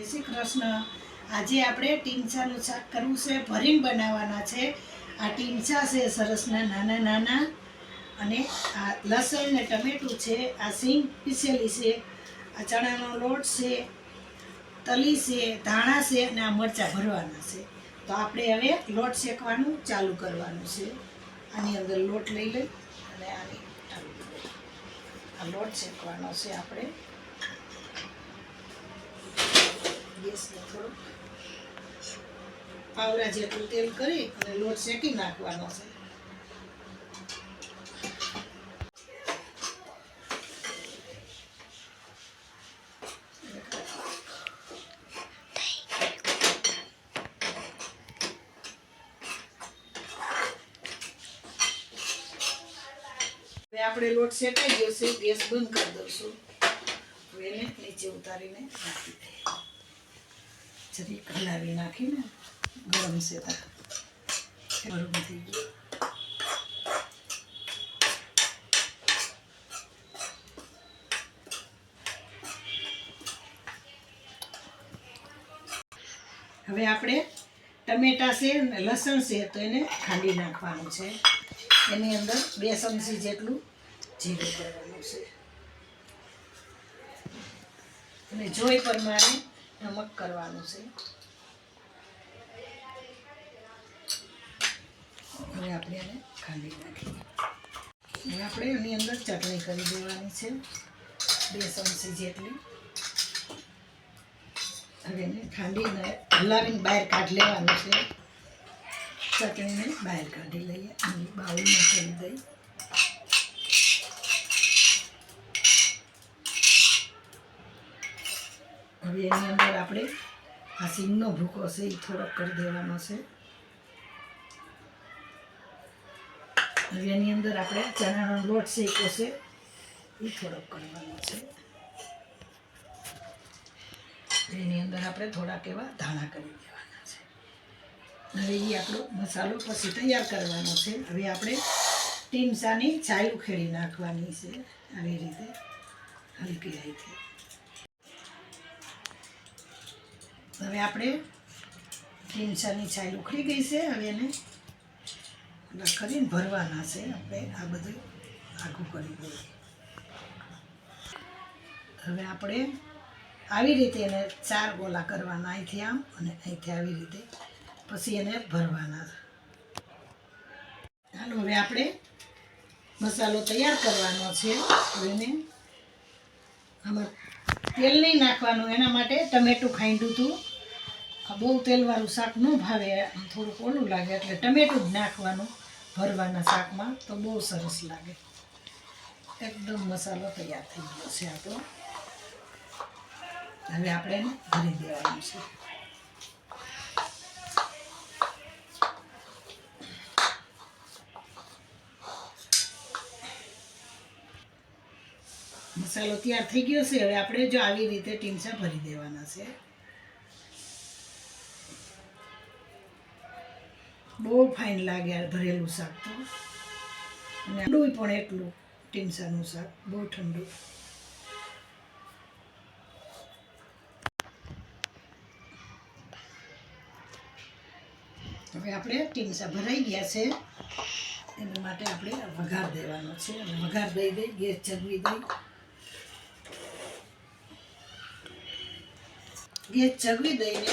શ્રી કૃષ્ણ। આજે આપણે ટીંચાનું શાક કરવું છે, ભરીને બનાવવાના છે। આ ટીંચા છે સરસના નાના નાના, અને આ લસણ ને ટમેટું છે, આ સિંગ પીસેલી છે, આ ચણાનો લોટ છે, તલી છે, ધાણા છે, અને આ મરચાં ભરવાના છે। તો આપણે હવે લોટ શેકવાનું ચાલુ કરવાનું છે। આની અંદર લોટ લઈ લઈ અને આની આ લોટ શેકવાનો છે। આપણે ગેસને થોડું પાવડા જેટલું તેલ કરી અને લોટ શેકી નાખવાનો છે। આપણે લોટ શેકાઈ ગયો છે, ગેસ બંધ કરી દઈશું। હવે એને નીચે ઉતારીને નાખી દઈએ, જરીક હલાવી નાખીને ગરમ છે ગરમ થઈ ગયું। હવે આપણે ટમેટા છે ને લસણ છે તો એને ખાંડી નાખવાનું છે। એની અંદર 2 ચમચી જેટલું જીરું કરવાનું છે, અને જોઈ પ્રમાણે નમક કરવાનું છે। હવે આપણે એને ખાંડી નાખીએ। હવે આપણે એની અંદર ચટણી કરી દેવાની છે 2 ચમચી જેટલી। હવે એને ખાંડીને હલાવીને બહાર કાઢી લેવાનું છે। ચટણીને બહાર કાઢી લઈએ અને બાઉલમાં કરી દઈએ। હવે એની અંદર આપણે આ સિંગનો ભૂકો છે એ થોડોક કરી દેવાનો છે। હવે એની અંદર આપણે ચણાનો લોટ શેક્યો છે એ થોડોક કરવાનો છે। એની અંદર આપણે થોડાક એવા ધાણા કરી દેવાના છે। હવે એ આપણો મસાલો પછી તૈયાર કરવાનો છે। હવે આપણે ટીંચાની છાલ ઉખેડી નાખવાની છે, આવી રીતે હલકી હાથે। હવે આપણે ટીંચાની છાલ ઉખડી ગઈ છે। હવે એને કરીને ભરવાના છે। આપણે આ બધું આખું કરી દઈએ। હવે આપણે આવી રીતે એને 4 ગોલા કરવાના, અહીંથી આમ અને અહીંથી આવી રીતે, પછી એને ભરવાના। હાલો હવે આપણે મસાલો તૈયાર કરવાનો છે। હવે એને આમાં તેલ નહીં નાખવાનું, એના માટે ટમેટું ખાંડ્યું હતું। બહુ તેલવાળું શાક ન ભાવે, થોડુંક ઓલું લાગે, એટલે ટમેટું જ નાખવાનું ભરવાના શાકમાં, તો બહુ સરસ લાગે। એકદમ મસાલો તૈયાર થઈ ગયો છે આપણો। હવે આપણે એને ભરી દેવાનું છે। મસાલો તૈયાર થઈ ગયો છે। હવે આપણે જો આવી રીતે ટીંચા ભરી દેવાના છે। બહુ ફાઇન લાગે આ ભરેલું શાક તો, અને ઠંડુ પણ એટલું। ટીંચાનું શાક બહુ ઠંડુ। હવે આપણે ટીંચા ભરાઈ ગયા છે, એના માટે આપણે વઘાર દેવાનો છે। અને વઘાર દઈ દઈ, ગેસ ચગવી દઈ, ગેસ ચગવી દઈને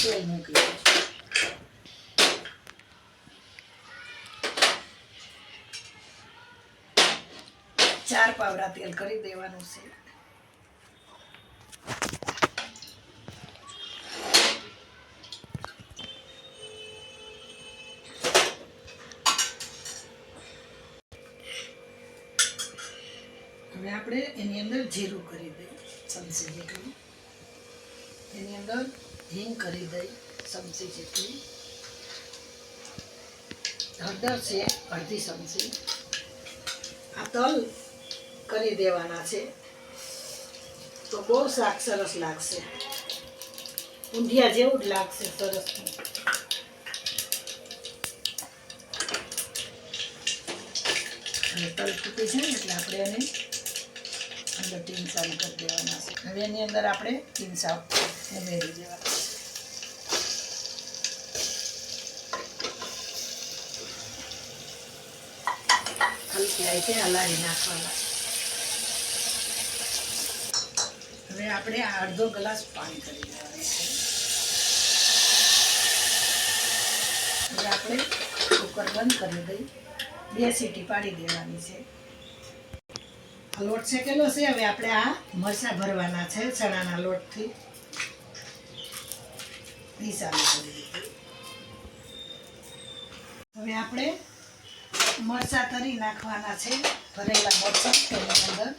તેલ મૂકી દઈએ। ચાર પાવડા તેલ કરી દેવાનું છે। હવે આપણે એની અંદર જીરું કરી દઈએ ચમચી જેટલું, એની અંદર હિંગ કરી દઈ ચમચી જેટલી, હળદર છે અડધી ચમચી, આ તલ કરી દેવાના છે, તો બહુ શાક સરસ લાગશે, ઊંધિયા જેવું જ લાગશે સરસ। અને તલ ફૂટી જાય એટલે આપણે એને અંદર ટીંચા કરી દેવાના છે। હવે એની અંદર આપણે ટીંચા ઉમેરી દેવા. હલકી રીતે હલાવી નાખવાના. હવે આપણે અડધો ગ્લાસ પાણી કરી દેવાનું છે. હવે આપણે કુકર બંધ કરી દઈ 2 સીટી પાડી દેવાની છે. લોટ શેકેલો છે. હવે આપણે આ મરચાં ભરવાના છે ચણાના લોટથી. ચાલુ કરી દીધું. હવે આપણે મરચાં તરી નાખવાના છે. ભરેલા મરચાં તેની અંદર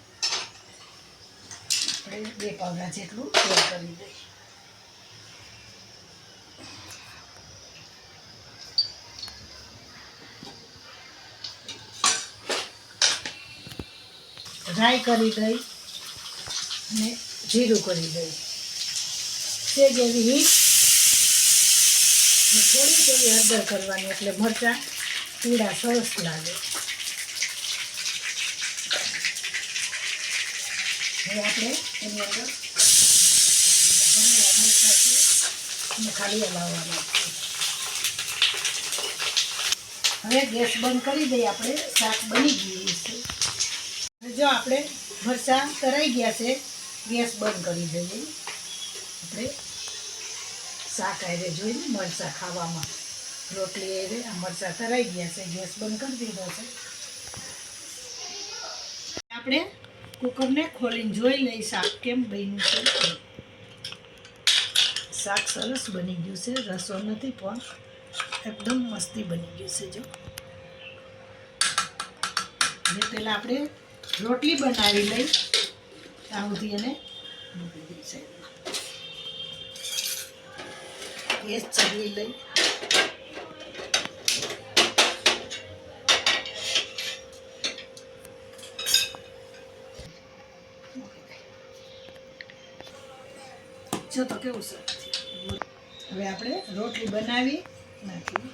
આપણે 2 પાવડા જેટલું તેલ કરી દઈએ. રાઈ કરી દઈ અને જીરું કરી દઈ. તે જેવી હિંગ થોડી જેવી હળદર કરવાની એટલે મરચાં પીળા સરસ લાગે. હવે આપણે એની અંદર ખાલી હલાવવાના. હવે ગેસ બંધ કરી દઈએ. આપણે શાક બની ગયું છે. જો આપણે મરચાં તરાઈ ગયા છે. ગેસ બંધ કરી દઈએ. આપણે શાક આરે જોઈને મરચાં ખાવામાં રોટલી આરે આ મરચાં તરાઈ ગયા છે. ગેસ બંધ કરી દીધો છે. આપણે કુકરને ખોલીને જોઈ લઈ શાક કેમ બન્યું છે. શાક સરસ બની ગયું છે. રસો નથી પણ એકદમ મસ્તી બની ગયું છે. જો અને પહેલાં આપણે રોટલી બનાવી લઈ તાવથી એને મૂકી દઈ સાઈડમાં. ગેસ ચડવી લઈ. જો તો કેવું સરસ. હવે આપણે રોટલી બનાવી નાખી.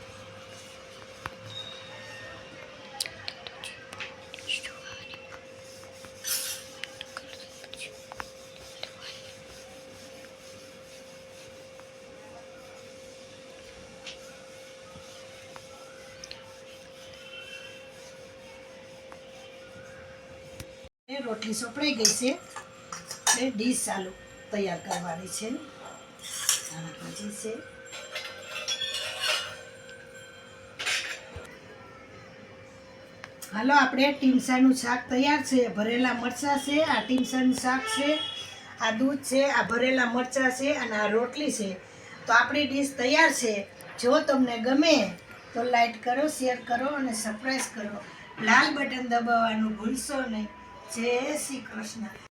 રોટલી સોપડાઈ ગઈ છે. એટલે ડીશ ચાલુ તૈયાર કરવાની છે. આના પછી છે હાલો આપણે ટીમસાનું શાક તૈયાર છે. ભરેલા મરચાં છે. આ ટીમસાનું શાક છે. આ દૂધ છે. આ ભરેલા મરચાં છે અને આ રોટલી છે. તો આપણી ડીશ તૈયાર છે. જો તમને ગમે તો લાઈક કરો, શેર કરો અને સબસ્ક્રાઈબ કરો. લાલ બટન દબાવવાનું ભૂલશો નહીં. જય શ્રી કૃષ્ણ.